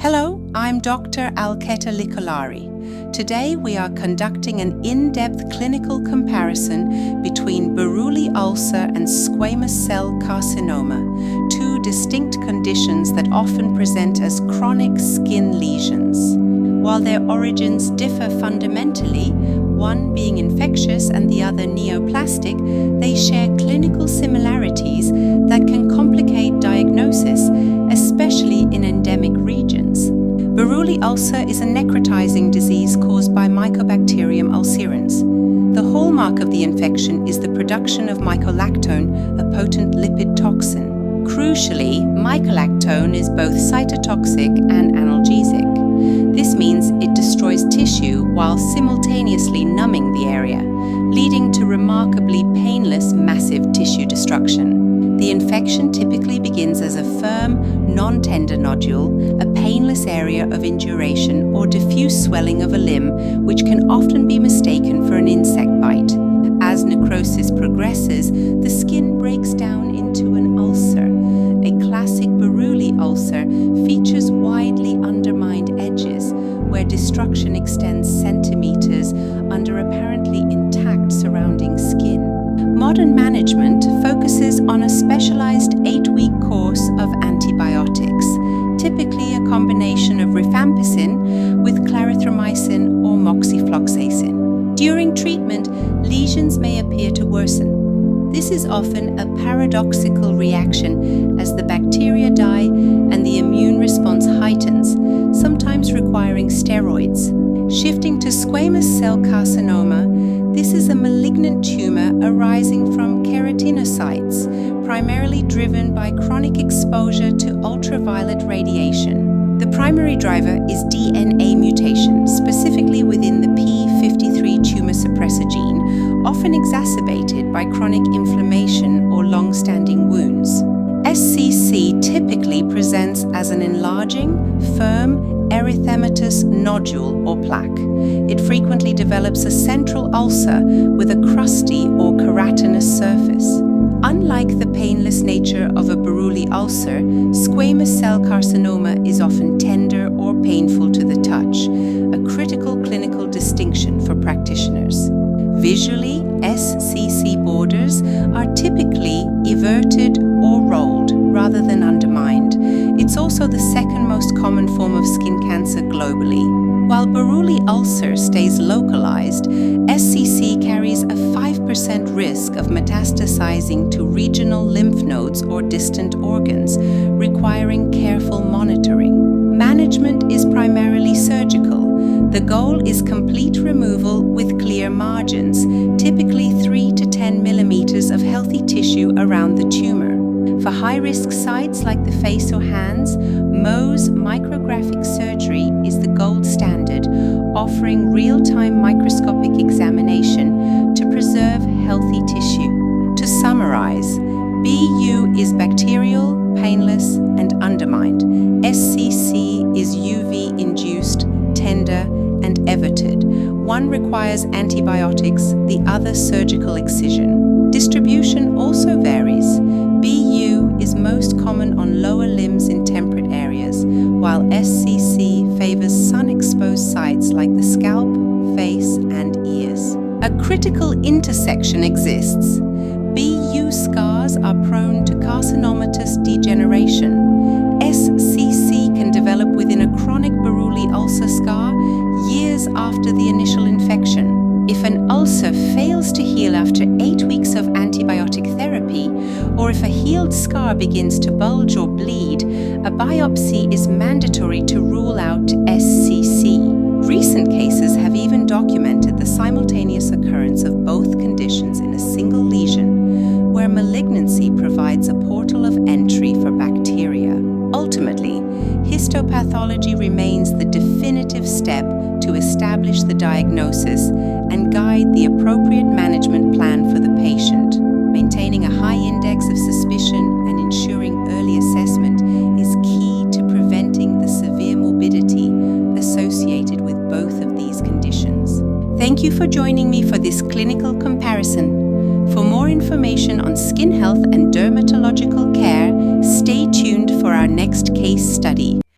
Hello, I'm Dr. Alketa Licollari. Today we are conducting an in-depth clinical comparison between Buruli ulcer and squamous cell carcinoma, two distinct conditions that often present as chronic skin lesions. While their origins differ fundamentally, one being infectious and the other neoplastic, they share clinical similarities that can complicate diagnosis, especially in endemic regions. Buruli ulcer is a necrotizing disease caused by Mycobacterium ulcerans. The hallmark of the infection is the production of mycolactone, a potent lipid toxin. Crucially, mycolactone is both cytotoxic and analgesic. This means it destroys tissue while simultaneously numbing the area, leading to remarkably painless massive tissue destruction. The infection typically begins as a firm, non-tender nodule, a painless area of induration or diffuse swelling of a limb, which can often be mistaken for an insect bite. As necrosis progresses, the skin breaks down into an ulcer. A classic Buruli ulcer features widely undermined edges, where destruction extends centimeters under apparently intact surrounding skin. Modern management focuses on a specialized 8-week course of antibiotics, typically a combination of rifampicin with clarithromycin or moxifloxacin. During treatment, lesions may appear to worsen. This is often a paradoxical reaction as the bacteria die and the immune response heightens, sometimes requiring steroids. Shifting to squamous cell carcinoma, this is a malignant tumor arising from keratinocytes, primarily driven by chronic exposure to ultraviolet radiation. The primary driver is DNA mutation, specifically within the p53 tumor suppressor gene, often exacerbated by chronic inflammation or long-standing wounds. SCC typically presents as an enlarging, firm, erythematous nodule or plaque. It frequently develops a central ulcer with a crusty or keratinous surface. Unlike the painless nature of a Buruli ulcer, squamous cell carcinoma is often tender or painful to the touch, a critical clinical distinction for practitioners. Visually, SCC borders are typically everted or rolled rather than undermined. It's also the second most common form of skin cancer globally. While Buruli ulcer stays localized, SCC carries a 5% risk of metastasizing to regional lymph nodes or distant organs, requiring careful monitoring. Management is primarily surgical. The goal is complete removal with clear margins, typically 3 to 10 millimeters of healthy tissue around the tumor. For high-risk sites like the face or hands, Mohs micrographic surgery is the gold standard, offering real-time microscopic examination to preserve healthy tissue. To summarize, BU is bacterial, painless, and undermined. SCC is UV-induced, tender, and everted. One requires antibiotics, the other surgical excision. Distribution also varies. BU is most common on lower limbs in temperate areas, while SCC favors sun-exposed sites like the scalp, face, and ears. A critical intersection exists. BU scars are prone to carcinomatous degeneration. SCC can develop within a chronic Buruli ulcer scar years after the initial infection. If an ulcer fails to heal after 8 weeks of antibiotic therapy, or if a healed scar begins to bulge or bleed, a biopsy is mandatory to rule out SCC. Recent cases have even documented the simultaneous occurrence of both conditions in a single lesion, where malignancy provides a portal of entry for bacteria. Ultimately, histopathology remains the definitive step to establish the diagnosis and guide the appropriate management plan for the patient. Maintaining a high index of suspicion and ensuring early assessment is key to preventing the severe morbidity associated with both of these conditions. Thank you for joining me for this clinical comparison. For more information on skin health and dermatological care, stay tuned for our next case study.